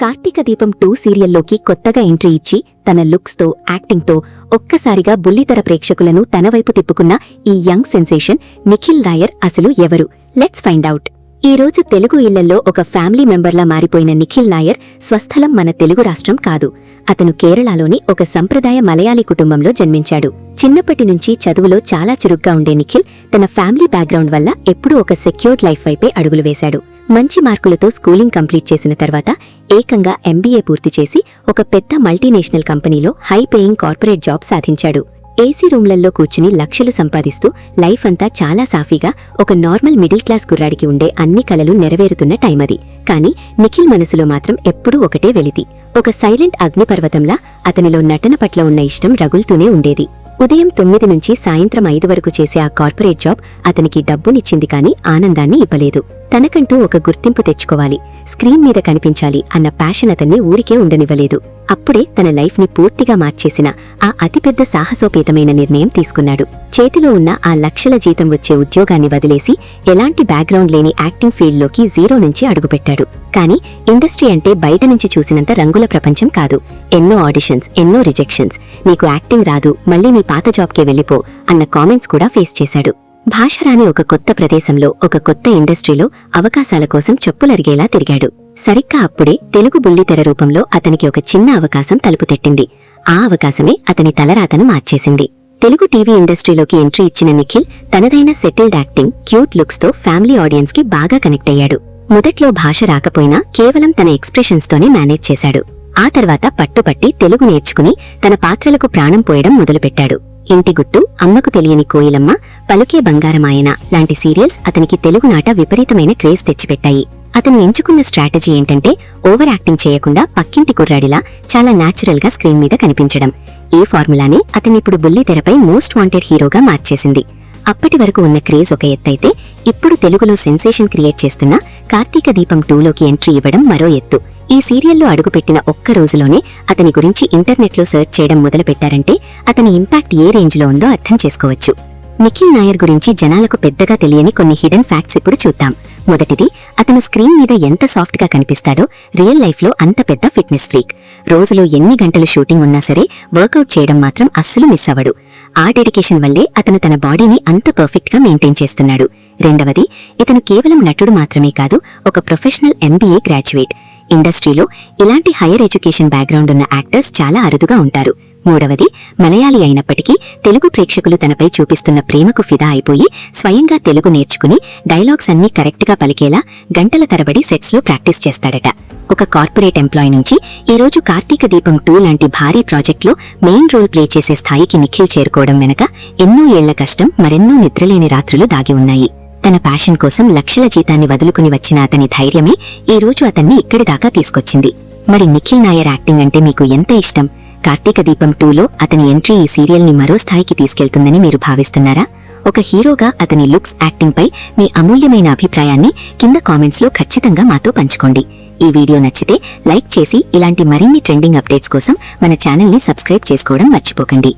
కార్తీక దీపం 2 సీరియల్లోకి కొత్తగా ఎంట్రీ ఇచ్చి తన లుక్స్తో యాక్టింగ్తో ఒక్కసారిగా బుల్లితెర ప్రేక్షకులను తన వైపు తిప్పుకున్న ఈ యంగ్ సెన్సేషన్ నిఖిల్ నాయర్ అసలు ఎవరు? Let's find out. ఈ రోజు తెలుగు ఇళ్లలో ఒక ఫ్యామిలీ మెంబర్లా మారిపోయిన నిఖిల్ నాయర్ స్వస్థలం మన తెలుగు రాష్ట్రం కాదు. అతను కేరళలోని ఒక సంప్రదాయ మలయాళీ కుటుంబంలో జన్మించాడు. చిన్నప్పటి నుంచి చదువులో చాలా చురుగ్గా ఉండే నిఖిల్ తన ఫ్యామిలీ బ్యాక్గ్రౌండ్ వల్ల ఎప్పుడూ ఒక సెక్యూర్డ్ లైఫ్ వైపే అడుగులు వేశాడు. మంచి మార్కులతో స్కూలింగ్ కంప్లీట్ చేసిన తర్వాత ఏకంగా MBA పూర్తి చేసి ఒక పెద్ద మల్టీనేషనల్ కంపెనీలో హై పేయింగ్ కార్పొరేట్ జాబ్ సాధించాడు. ఏసీ రూమ్లల్లో కూర్చుని లక్షలు సంపాదిస్తూ లైఫ్ అంతా చాలా సాఫీగా ఒక నార్మల్ మిడిల్ క్లాస్ కుర్రాడికి ఉండే అన్ని కలలు నెరవేరుతున్న టైం అది. కానీ నిఖిల్ మనసులో మాత్రం ఎప్పుడూ ఒకటే వెలితి. ఒక సైలెంట్ అగ్నిపర్వతంలా అతనిలో నటన పట్ల ఉన్న ఇష్టం రగులుతూనే ఉండేది. ఉదయం 9 నుంచి సాయంత్రం 5 వరకు చేసే ఆ కార్పొరేట్ జాబ్ అతనికి డబ్బునిచ్చింది కానీ ఆనందాన్ని ఇవ్వలేదు. తనకంటూ ఒక గుర్తింపు తెచ్చుకోవాలి, స్క్రీన్ మీద కనిపించాలి అన్న ప్యాషన్ అతన్ని ఊరికే ఉండనివ్వలేదు. అప్పుడే తన లైఫ్ ని పూర్తిగా మార్చేసిన ఆ అతిపెద్ద సాహసోపేతమైన నిర్ణయం తీసుకున్నాడు. చేతిలో ఉన్న ఆ లక్షల జీతం వచ్చే ఉద్యోగాన్ని వదిలేసి ఎలాంటి బ్యాక్గ్రౌండ్ లేని యాక్టింగ్ ఫీల్డ్లోకి 0 నుంచి అడుగుపెట్టాడు. కానీ ఇండస్ట్రీ అంటే బయట నుంచి చూసినంత రంగుల ప్రపంచం కాదు. ఎన్నో ఆడిషన్స్, ఎన్నో రిజెక్షన్స్. నీకు యాక్టింగ్ రాదు, మళ్లీ నీ పాత జాబ్కే వెళ్ళిపో అన్న కామెంట్స్ కూడా ఫేస్ చేశాడు. భాషరాని ఒక కొత్త ప్రదేశంలో, ఒక కొత్త ఇండస్ట్రీలో అవకాశాల కోసం చెప్పులరిగేలా తిరిగాడు. సరిగ్గా అప్పుడే తెలుగు బుల్లితెర రూపంలో అతనికి ఒక చిన్న అవకాశం తలుపు తట్టింది. ఆ అవకాశమే అతని తలరాతను మార్చేసింది. తెలుగు టీవీ ఇండస్ట్రీలోకి ఎంట్రీ ఇచ్చిన నిఖిల్ తనదైన సెటిల్డ్ యాక్టింగ్, క్యూట్ లుక్స్తో ఫ్యామిలీ ఆడియన్స్ కి బాగా కనెక్ట్ అయ్యాడు. మొదట్లో భాష రాకపోయినా కేవలం తన ఎక్స్ప్రెషన్స్ తోనే మేనేజ్ చేశాడు. ఆ తర్వాత పట్టుపట్టి తెలుగు నేర్చుకుని తన పాత్రలకు ప్రాణం పోయడం మొదలుపెట్టాడు. ఇంటి గుట్టు, అమ్మకు తెలియని కోయిలమ్మ, పలుకే బంగారమాయన లాంటి సీరియల్స్ అతనికి తెలుగునాట విపరీతమైన క్రేజ్ తెచ్చిపెట్టాయి. అతను ఎంచుకున్న స్ట్రాటజీ ఏంటంటే ఓవర్ యాక్టింగ్ చేయకుండా పక్కింటి కుర్రాడిలా చాలా న్యాచురల్ గా స్క్రీన్ మీద కనిపించడం. ఈ ఫార్ములానే అతనిప్పుడు బుల్లితెరపై మోస్ట్ వాంటెడ్ హీరోగా మార్చేసింది. అప్పటి వరకు ఉన్న క్రేజ్ ఒక ఎత్తైతే ఇప్పుడు తెలుగులో సెన్సేషన్ క్రియేట్ చేస్తున్న కార్తీక దీపం 2లోకి ఎంట్రీ ఇవ్వడం మరో ఎత్తు. ఈ సీరియల్లో అడుగుపెట్టిన ఒక్క రోజులోనే అతని గురించి ఇంటర్నెట్లో సెర్చ్ చేయడం మొదలుపెట్టారంటే అతని ఇంపాక్ట్ ఏ రేంజ్లో ఉందో అర్థం చేసుకోవచ్చు. నిఖిల్ నాయర్ గురించి జనాలకు పెద్దగా తెలియని కొన్ని హిడెన్ ఫ్యాక్ట్స్ ఇప్పుడు చూద్దాం. మొదటిది, అతను స్క్రీన్ మీద ఎంత సాఫ్ట్ గా కనిపిస్తాడో రియల్ లైఫ్ లో అంత పెద్ద ఫిట్నెస్ ఫ్రీక్. రోజులో ఎన్ని గంటలు షూటింగ్ ఉన్నా సరే వర్కౌట్ చేయడం మాత్రం అస్సలు మిస్ అవ్వడు. ఆ డెడికేషన్ వల్లే అతను తన బాడీని అంత పర్ఫెక్ట్ గా మెయింటైన్ చేస్తున్నాడు. రెండవది, ఇతను కేవలం నటుడు మాత్రమే కాదు, ఒక ప్రొఫెషనల్ MBA గ్రాడ్యుయేట్. ఇండస్ట్రీలో ఇలాంటి హైయర్ ఎడ్యుకేషన్ బ్యాక్గ్రౌండ్ ఉన్న యాక్టర్స్ చాలా అరుదుగా ఉంటారు. మూడవది, మలయాళీ అయినప్పటికీ తెలుగు ప్రేక్షకులు తనపై చూపిస్తున్న ప్రేమకు ఫిదా అయిపోయి స్వయంగా తెలుగు నేర్చుకుని డైలాగ్స్ అన్నీ కరెక్ట్ గా పలికేలా గంటల తరబడి సెట్స్ లో ప్రాక్టీస్ చేస్తాడట. ఒక కార్పొరేట్ ఎంప్లాయ్ నుంచి ఈరోజు కార్తీక దీపం 2 లాంటి భారీ ప్రాజెక్ట్లో మెయిన్ రోల్ ప్లే చేసే స్థాయికి నిఖిల్ చేరుకోవడం వెనక ఎన్నో ఏళ్ల కష్టం, మరెన్నో నిద్రలేని రాత్రులు దాగి ఉన్నాయి. తన ప్యాషన్ కోసం లక్షల జీతాన్ని వదులుకుని వచ్చిన అతని ధైర్యమే ఈ రోజు అతన్ని ఇక్కడి దాకా తీసుకొచ్చింది. మరి నిఖిల్ నాయర్ యాక్టింగ్ అంటే మీకు ఎంత ఇష్టం? కార్తీక దీపం 2లో అతని ఎంట్రీ ఈ సీరియల్ ని మరో స్థాయికి తీసుకెళ్తుందని మీరు భావిస్తున్నారా? ఒక హీరోగా అతని లుక్స్, యాక్టింగ్ పై మీ అమూల్యమైన అభిప్రాయాన్ని కింద కామెంట్స్ లో ఖచ్చితంగా మాతో పంచుకోండి. ఈ వీడియో నచ్చితే లైక్ చేసి ఇలాంటి మరిన్ని ట్రెండింగ్ అప్డేట్స్ కోసం మన ఛానల్ ని సబ్స్క్రైబ్ చేసుకోవడం మర్చిపోకండి.